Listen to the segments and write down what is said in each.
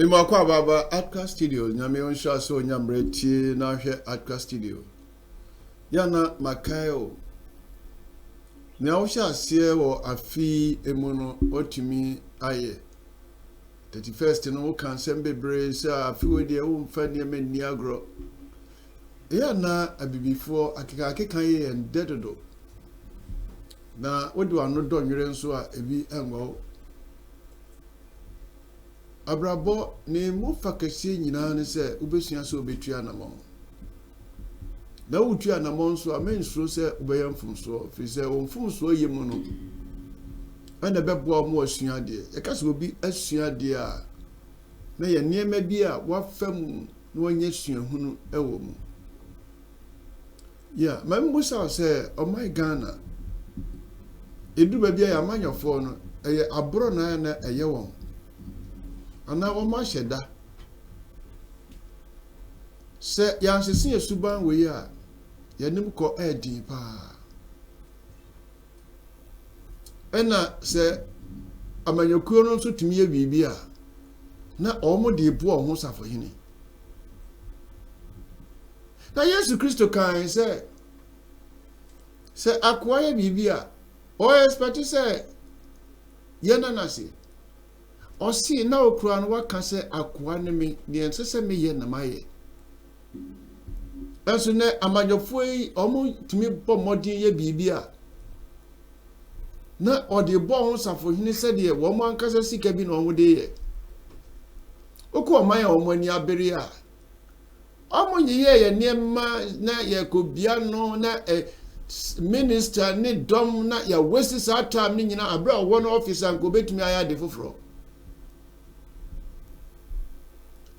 Amoakohene baba Adkwart Studios nyame onsha so nyamretie na hwe Adkwart Studio yana makayo na wo sha ase wo afi emu no otumi aye 31st no wo kan sem bebre sa afi we de wo mfa ne mani agro yana abibifo akeka ye endedodo na wo de wano do nwere nso a ebi enwo abrabo ne mu fakese nyina ne se ubesua so obetua na mo na wutua na mo nso amensuro se ubeyamfumso fi se wonfumso yemu no ana bebo mo asua de e ka se obi asua de a na ye niema bi a wafam na wonye sua hunu ewo mu ya mambusa se oh my Ghana edu ba bia ya manyofo no eye abro na eye won ana o ma sheda se yansese esuban we ya yanim ko edi pa ena se amanyakuo no so tumi ye bibi a na omo de ebu o ho safohene na Yesu Kristo kan se akwaye bibi a o expect se yena na se o si na okura no waka se akwa ne me de ensese me ye na maye enso ne amanyofo yi omo tumi bo modin ye bibia na ode bo ho safohene se de wo mo ankasa sika bi na wo de ye oku o man ya wo ani abere a omo ye niema na ye ko bia no na minister ni dom na ya wesi sa time ni nyina abra wo no office an ko betumi aya de foforo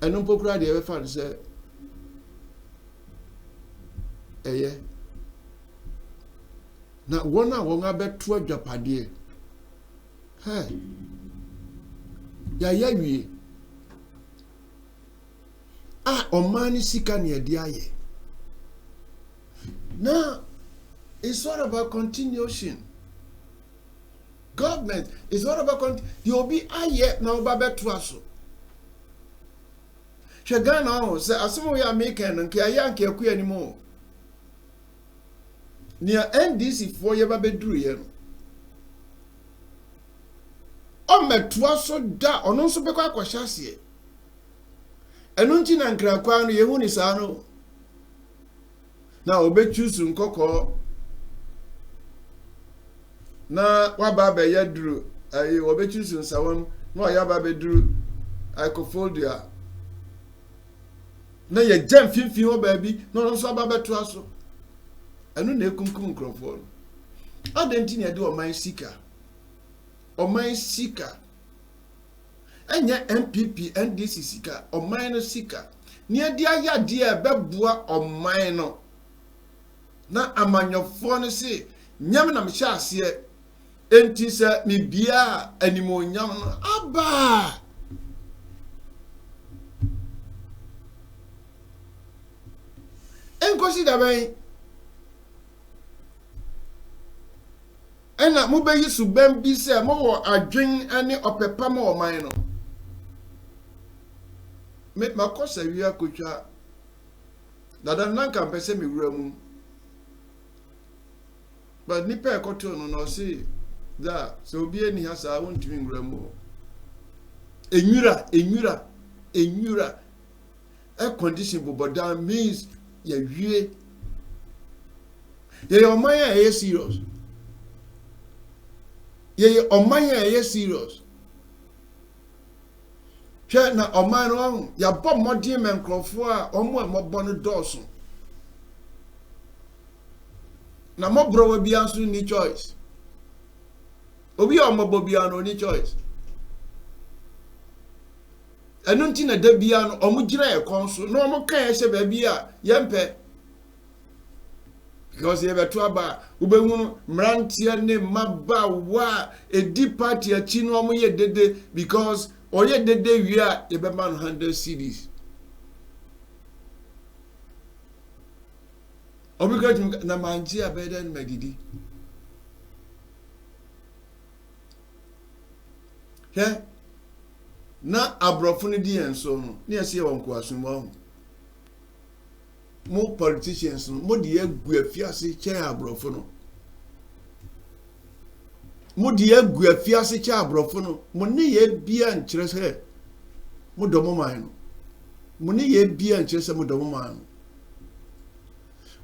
enu pokura de efa se eye na wona wonga beto adwapade ya wie omani sika ne ade aye now it's all about continuation. Government is all about the obi aye na oba beto aso Shagana on say asemo ya American nke aya nke akua ni mo nia NDC for ye ba beduru ye no o meto aso da ono nso bekwa akwahyasie enu nti na nkra kwa no ye hu ni sa no na obechusu nkokọ na waba be yaduru ayi obechusu nsawam na ya ba beduru ikofoldia na ye jam finfin ho baabi na no so aba beto aso anu na ekumkum nkrofo adenti na de oman sika enya MPP NDC sika oman no sika ni ade ayade e beboa oman no na amanyofo no se nyam na mhye ase enti se me bia animonyam no aba enkosi da ben ena mo be yisu bam bi se mo wo adwen ane opepa ma oman no me makosa wi akotwa dada nanka mpese me wura mu but nipa ekoto no no see da so obi eni ha sa wontumi wura mu enyura a condition bobodan means ya wie ye omanya e serious ye omanya e serious che na omano ya bom modin menkrofo a omo emobo no doso na mobro wa bia nso ni choice obi omobo bia no ni choice enu nti na da bia no omugira e konso no omo kan ye ba bia yempe because ye beto aba ubehunu mrantia ne maba wa edi party achi no omo ye dede because oye dede wi a ye be man 100 cedis obiga na manji abeden medidi na abrofo no di enso no na yesi won ko asumwa mo politicians no mo di agu afiase che abrofo no mo di agu afiase che abrofo no mo ne ye bia nkyere se mo do mo man no mo ne ye bia nkyere se mo do mo man no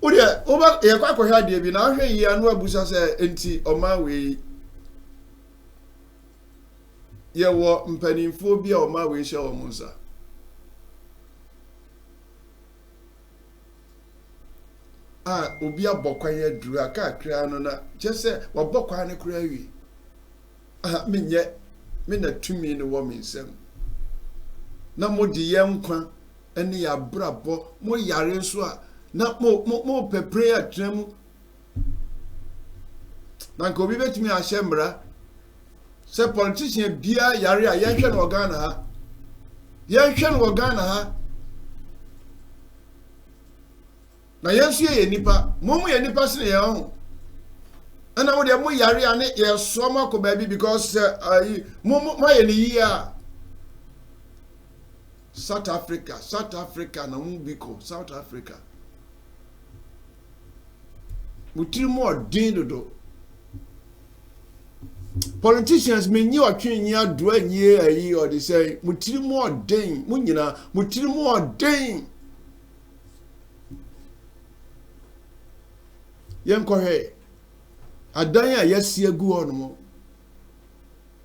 odia oba ye kwa hwa de bi na ahwe yi anu abusa se enti oma we ye wo mpanimfo bi a oma we hye wo munsa obi abokwan ya duru aka kra no na je se wabokwan ne kra wi menye me na tumi ne wo mensem na modi ye nkwa ene ya brabo mo yare nso a na mo pepre atrem na ko bi betumi a hyemra se politician bia yare a yenhwe no Ghana ha yenhwe no Ghana ha na yensu ye nipa mo ye nipa sene ye ho ana wo de mo yare ane ye so ma ko baby because mo ye ni ya South Africa na mo biko South Africa mutiri mo din dodo politicians menyi otwenyi ado anyi ayi or they say mutiri mo din mo nyina mutiri mo din yenkohe adan a yesi agu ho no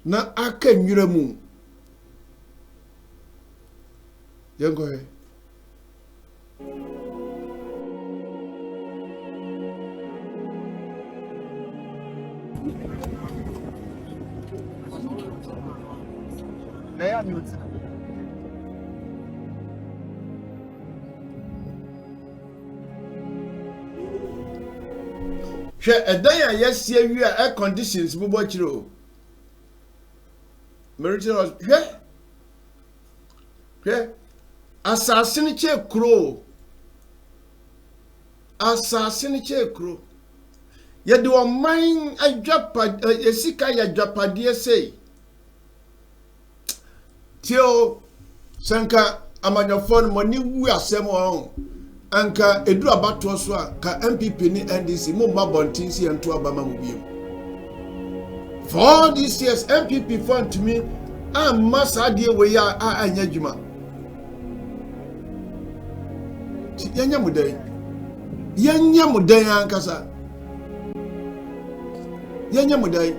na aka nwura mu yenkohe Meia mute. She edan ya yesi awi a air conditions bubo chiro meritorious hwe assassin che kro ye de o man adwapa esika ya dwapade sei tio sanka amanyofon moni wu asem o anka edu abato so a ka MPP ni NDC mo mabontin si ento abama mo biem for all these years MPP fund to me massa de we ya anya djuma yanya mudan ankasa yanya mudan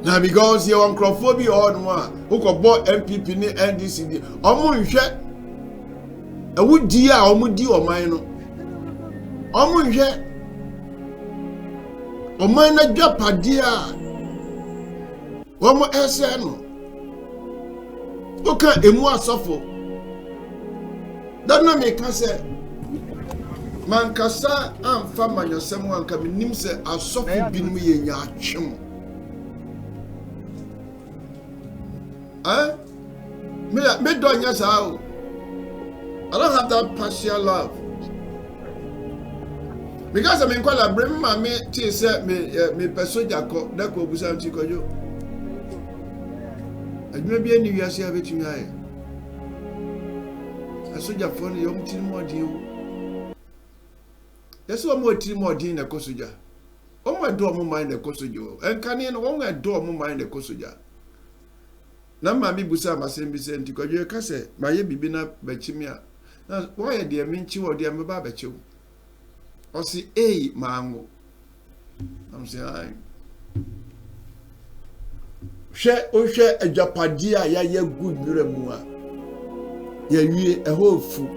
na because you uncrophobia or no ukobo MPP ni NDC di omo nhwe awudi a omudi oman no omo nhwe oman na dwapade a omo ese no oka emu asofo dana me ka se mankasa amfa manyosem anka minim se asofo binum ye nya atwem me don't yes how I don't have that partial love because I mean quite a brim me tea say me personal ko da ko busa nti kojo adwuma bi ani wiase a betumi aye asoja fon yo mtiri modin o yeso mo tiri modin na kosoja o mo do mo mind na kosoja enkane no wo do mo mind na kosoja na ma bi busa masem bi se nti kojo ka se ma ye bibi na bachimi a na wo ye de minchi wo de me ba bachiw o si mango am say ai hwe adwapade a ya ye gu nwura mu a ya wie ehofu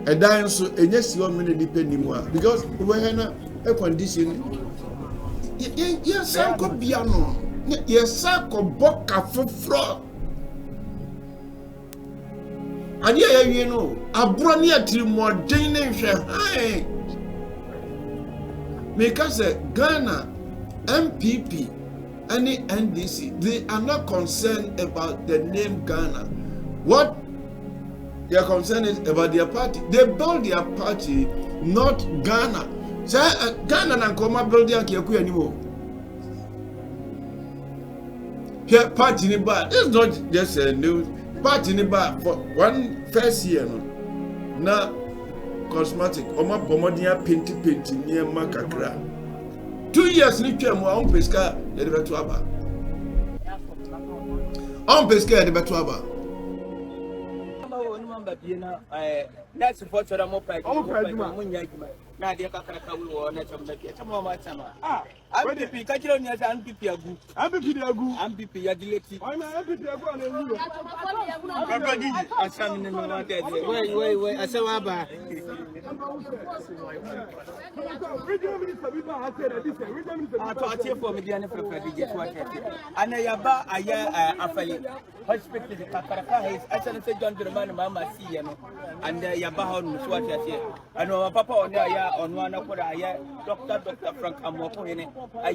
edan so enye si o me ne dipenimu a because we na a condition ye sanko bia no yesa ko boka foforo ani ya wie no abro ne atiri modern ne hwe because Ghana MPP and the NDC they are not concerned about the name Ghana. What they are concerned is about their party. They build their party, not Ghana. So Ghana na koma build their kiyaku anymore. Here, party in bar. It's not just a news. Party in bar for one first year. No, na cosmetic. Oma pomodia painty near Makakra. 2 years ni twem wa on pesca e de beto aba. On pesca e de beto aba. That's what I'm up at. Now, dear Kakaka, we were not some like I'm PP, Kajiron, yes, I'm PP Agu. I'm PP Agu. I'm PP Adileti. I'm PP Agu. I'm some in the way. I said, Abba. For me, and I about a year Afari hospital, the Kakaka is as I said, John German, Mamma, see, and Yabahon, Swat, I know Papa on one of Dr. Frank Amoakohene, I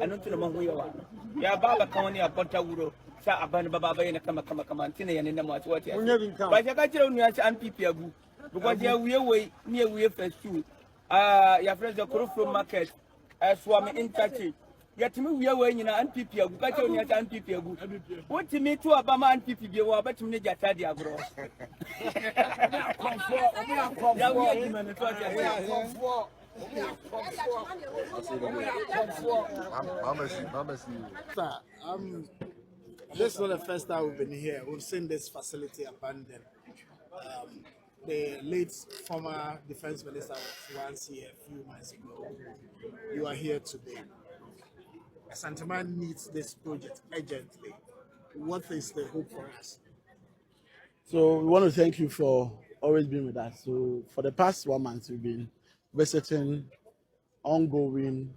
don't know who you are. Yababa County, a Pontawuro, Sa Aban Baba, and a Kamakamantine, and in the Match. But I got you on your and people, because we away near we first too. Your friends are from market, as Swami in Tachi. Yet me we are weighing in an people, who got you on your and people. What to me to Abama and people, you are better to me at Tadia, bro. This is not the first time we've been here. We've seen this facility abandoned. The late former defense minister was once here a few months ago. You are here today. Santaman needs this project urgently. What is the hope for us? So we want to thank you for always being with us. So for the past 1 month, we've been visiting ongoing,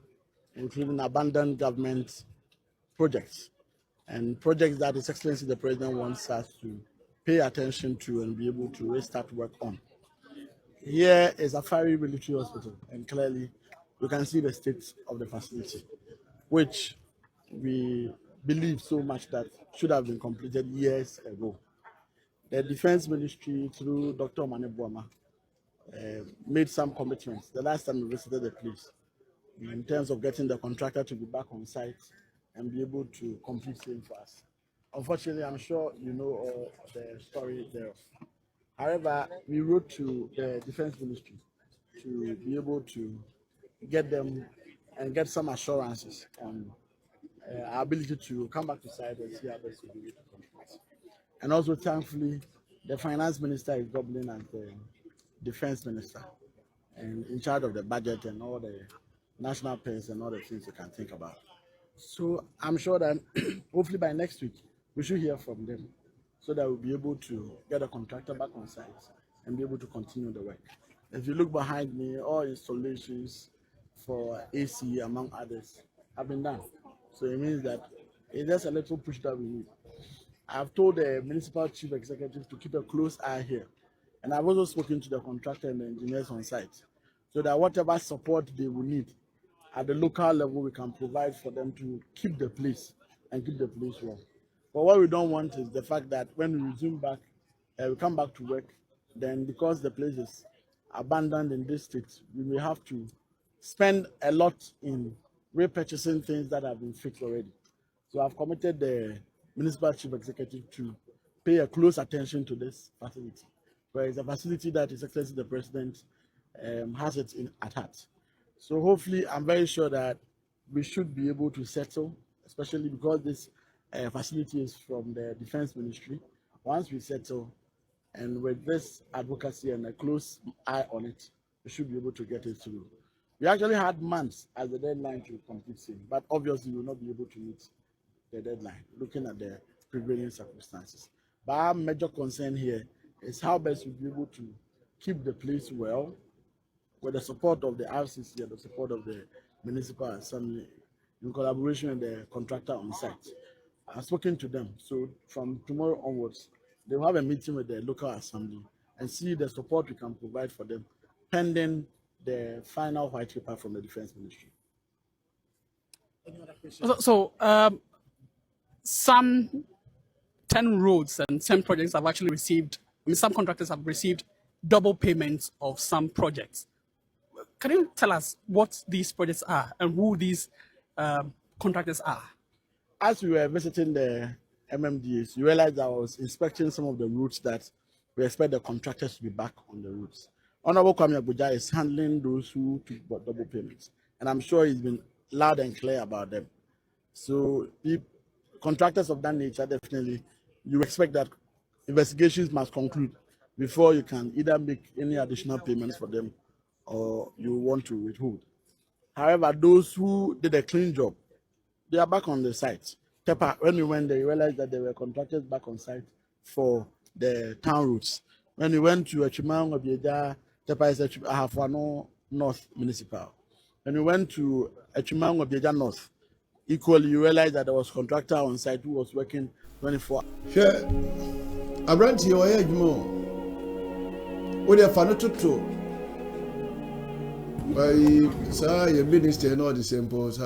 including abandoned government projects and projects that His Excellency the President wants us to pay attention to and be able to restart work on. Here is Afari Military Hospital, and clearly you can see the state of the facility, which we believe so much that should have been completed years ago. The Defense Ministry, through Dr. Omanebuama, made some commitments the last time we visited the place in terms of getting the contractor to be back on site and be able to complete same for us. Unfortunately, I'm sure you know all the story thereof. However, we wrote to the Defense Ministry to be able to get them and get some assurances on our ability to come back to site and see how best we do it. And also, thankfully, the Finance Minister is doubling as the Defense Minister and in charge of the budget and all the national pairs and all the things you can think about. So I'm sure that hopefully by next week, we should hear from them so that we'll be able to get a contractor back on site and be able to continue the work. If you look behind me, all installations for AC, among others, have been done. So it means that it's just a little push that we need. I've told the municipal chief executive to keep a close eye here. And I've also spoken to the contractor and the engineers on site so that whatever support they will need at the local level, we can provide for them to keep the place and keep the place warm. But what we don't want is the fact that when we resume back, we come back to work, then because the place is abandoned in this state, we may have to spend a lot in repurchasing things that have been fixed already. So I've committed the municipal chief executive to pay a close attention to this facility, where it's a facility that His Excellency the President has it at heart. So hopefully, I'm very sure that we should be able to settle, especially because this facility is from the Defense Ministry. Once we settle, and with this advocacy and a close eye on it, we should be able to get it through. We actually had months as the deadline to complete things, but obviously we will not be able to meet the deadline, looking at the prevailing circumstances. But our major concern here is how best we'll be able to keep the place well with the support of the RCC and the support of the Municipal Assembly in collaboration with the contractor on site. I've spoken to them, so from tomorrow onwards, they'll have a meeting with the local assembly and see the support we can provide for them pending the final white paper from the Defense Ministry. Any other questions? So some 10 roads and 10 projects have actually received, some contractors have received double payments of some projects. Can you tell us what these projects are and who these contractors are? as we were visiting the MMDs, you realized I was inspecting some of the routes that we expect the contractors to be back on the routes. Honorable Kwame Abuja is handling those who took double payments, and I'm sure he's been loud and clear about them. So, if contractors of that nature, definitely, you expect that investigations must conclude before you can either make any additional payments for them or you want to withhold. However, those who did a clean job, they are back on the site. Tepa, when we went there, we realized that there were contractors back on site for the town routes. When we went to Echimang Obieja, Tepa is Ahafwano North Municipal. When we went to Echimang Obieja North, equally, you realize that there was a contractor on site who was working 24 hours. Sure. Abranti o ye adwuma. O de fa no toto. Why sir, your minister no the same post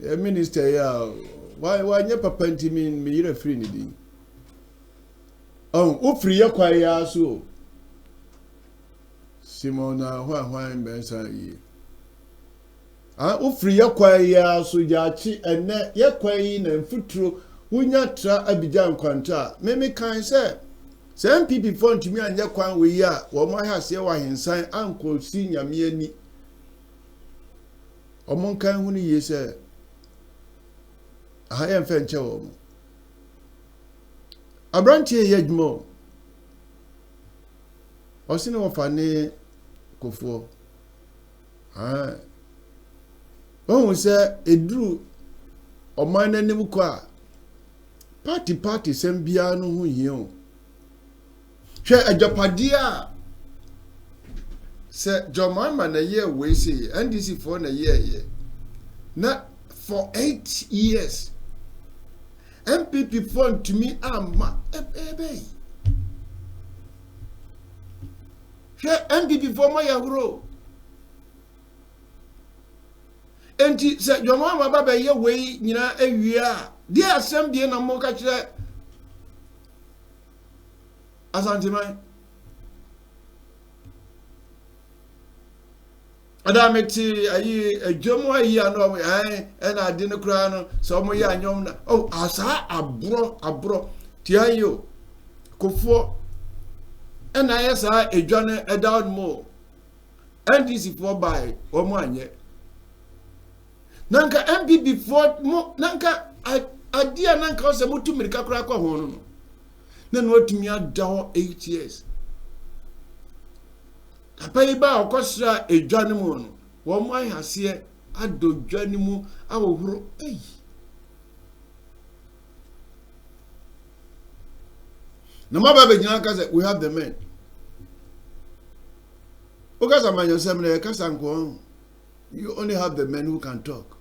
your minister ya why nye papa ntimi me yire free ni di. O free ya kwa ya so. Simona hwan bensa yi. Free ya kwa ya so jachi ene ye kwa yi na mfuturo wunya tra Abidjan kwanta me kan se MPP fund me anya kwan we ya wo mo ha se wa hinsan anko si nyame ani omon kan hu ni ye se aha ye mfa nche wo mo abranti ye adwuma o sine wo fa ne kofo ohun se eduru oman nanim ko a party sem bia no hu hie o hwe ajapadia se jomama na ye we say NDC for na ye na for 8 years MPP fund to me ama ebe hwe MPP for my yahuro enti se jomama baba ye we nyina awia dia asem die na mo ka kire asantimai adameti ayi ejomo ayi ano na ade ne kura no so mo ya anyom na asa abro tiayo kofo na yesa edwane edawd mo NDC for by omo anye nanka MPP for mo nanka adia nanka o se mutu mirika kura kwa ho no na no atumi adawo 8 years apai ba okosra edwane mu no wo mo ahase adodwane mu awohuro no maba nyina ka say we have the men okasa manyo semne kasa nko you only have the men who can talk,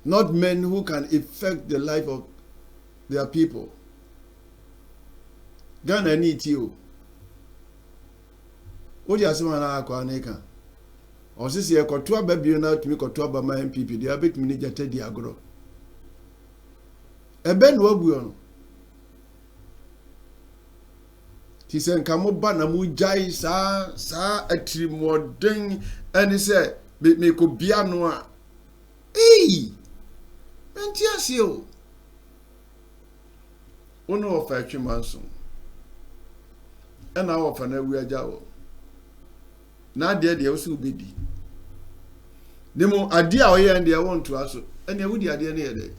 not men who can affect the life of their people. Ghana need you. What you are saying na akwa neka. Osisi e kotoa ba bio na tumi kotoa ba ma MPP dia betumi ni jate di agro. Ebe no abuo no. Ti se nka mo ba na mo jai sa atrimodin ani se me ko bia no a. Enti asio. Ono ofa atwimanso. Ena ofa na wi ajawo. Na de wo su bedi. Demo ade a oye ande won to aso. Ene wudi ade ne yede.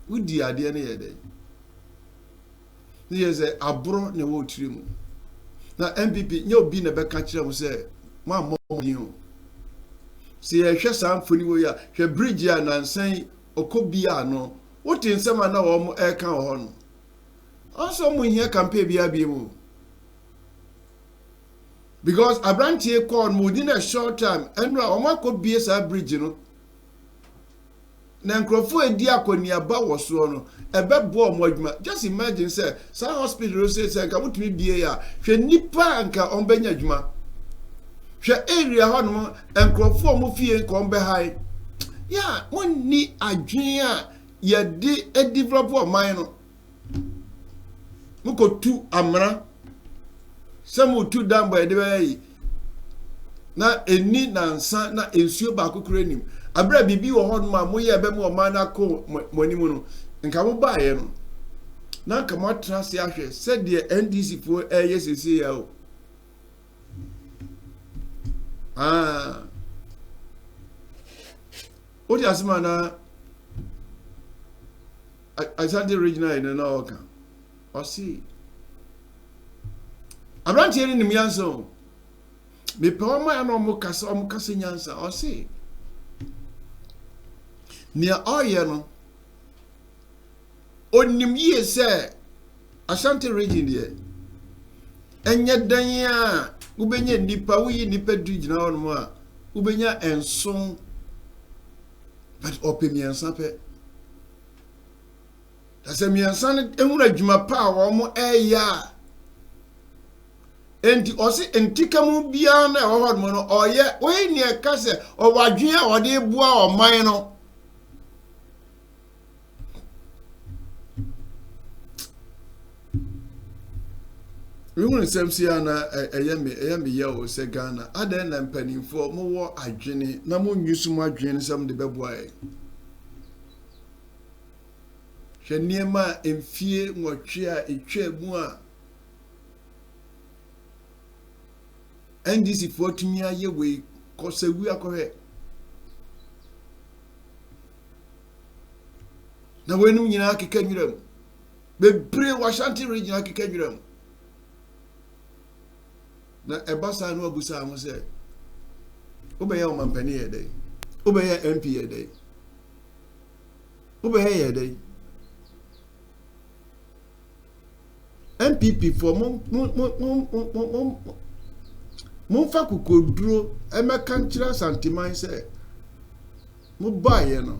Wudi ade ne yede. Ni yeze abro ne wo tirimu. Na MPP nye obi na beka kire mu se ma mmodi ho. Se ye hwe samfoni wo ya, hwe bridge ya nansan okobia no. What in some na wo mo e kan ho no. Also mo hia campaign bia bia mu. Because Abrantie called me within a short time, and Amoakohene be a bridge, no. Nankrofu edi akoni aba woso no, ebe bo omodwuma. Just imagine say, some hospital say nka mutumi bie ya, hwe nipa nka ombenya adwuma. Hwe area ho no, enkrofu omo fie nka ombe hai. Ya, wonni adwen a ye de develop o man no. Muko tu amra. Some tu dambo e de na eni na nsa na ensuo ba kokoro nim abra bibi wo ho ma moye ebe mo ma na ko moni mu no nka mo ba ye no na nka mo trust ya hwe se de NDC fo yesese ya o odi asema na Asante regional in na oka o si abranche ni nim yanso me pe o ma ya no mo kasa nyansa o si nia oye no onim ye se Asante region de enye dan a ubenya nipa wuyi nipa du gina won mo a ubenya enson but opemiansa pe tasemiansa ehuna dwuma pa wo mo eya enti osi entika mu bia na wo hod mo no oye we ni e ka se o wadwen a ode bua o man no we want semsi ana eyame ye o se Ghana adan na mpanimfo mo wo adwene na mo nyusu mo adwene sam de beboa e hweniema emfie nwotwe a etwa mu a NDC fortumi aye we kosewu akohe na wenum nyina akeka nwuram bebre Ashanti region akeka nwuram na ebasa no abusa am se obeya o mampani ye dey obeya MP ye dey obeya ye dey MPP for mon fa kokoduro emeka nchira santiman se mo ba ye no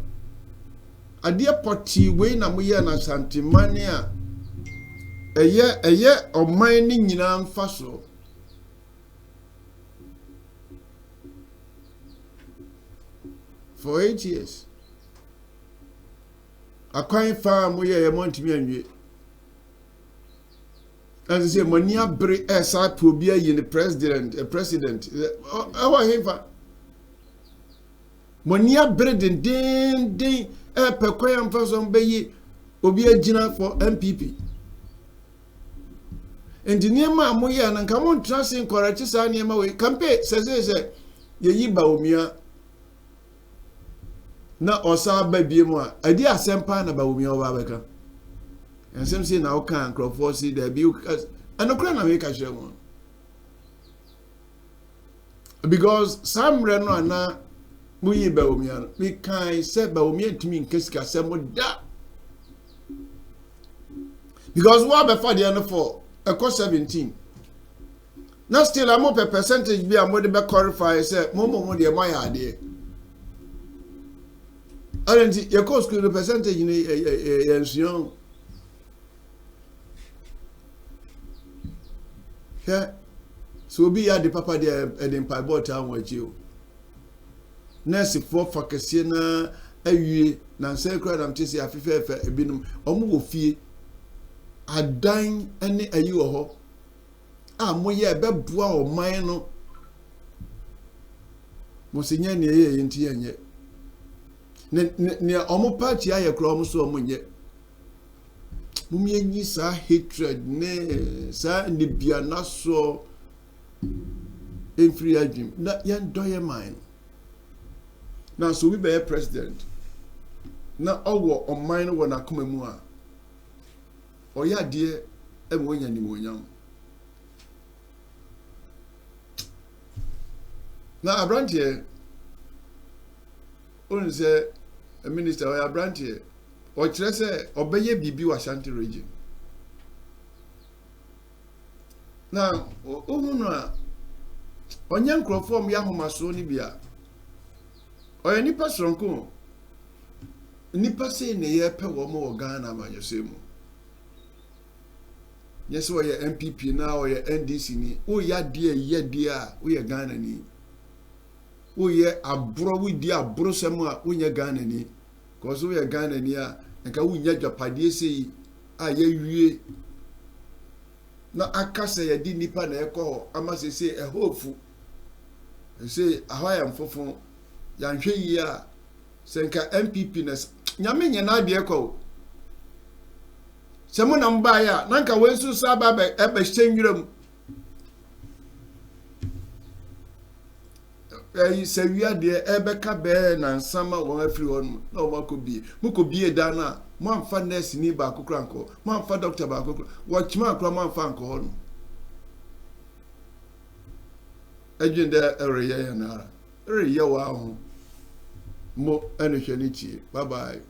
ade poti we na mo ye na santiman a eye oman ni nyina mfa so for 8 years akwan fa mo ye montimi anwie as say money abre esa probia yi the president our hefa money abre den pekwan person be yi obi agina for MPP engineer ma mo ye na nka mo trust in correct sa ne ma we campaign say ye yi ba omia na osa ba bie mu a adi asempa na ba omia oba beka ensem say na o kan crofo see there be anokra na make share one because some reno ana muyi ba omia we kan say ba omia ntimi nkesika say mo da because what be for the end for equal 17 now still am up percentage be am dey be qualify say mo dey my ade aren't your cost the percentage ni ensuon yeah so be ya the papa there in piebot town wachi o nurse for fakese na awie na say crowd am tisi afefe ebinum omo wo fie adan ene ayi wo ho a mo ye be boa o man no mo se nya ne ye nti enye ne omo party aye kro omo so omo nye mumye nyi sa hatred ne sa ne bia na so free agim na yan doye mine na so we be president na owo o mine wo na koma mu a oya de e mo nya ni mo nyam na abrantie on say a minister oya abrantie o kire se obeye bibi wa Ashanti region na ohunu a onye nkrofo ya homaso ni bia oya nipa sonko nipa se ne ye pe wo mo Ghana manyosemu yeso oya MPP na oya NDC ni o ya de ye de a o ye Ghana ni o ye abro wi di abro semu a o ye Ghana ni cause we Ghana ni a nka wunya dwapade sei a ye wie na akase ye di nipa na ekoho ama sese ehofu say ahoy am fofo ya nhwe yi a senka MPP ness nyame nya na de ekọ semo na mba ya nanka wensu saba be hyenwiram se wia de ebeka be na nsama won afiri hon na o makobi mukobie da na mo amfa nurse ni ba kokra nko mo amfa doctor ba kokra wo chima akra mo amfa nko hon agende ereye ya na ereye wa ho mo ene hwani chi bye bye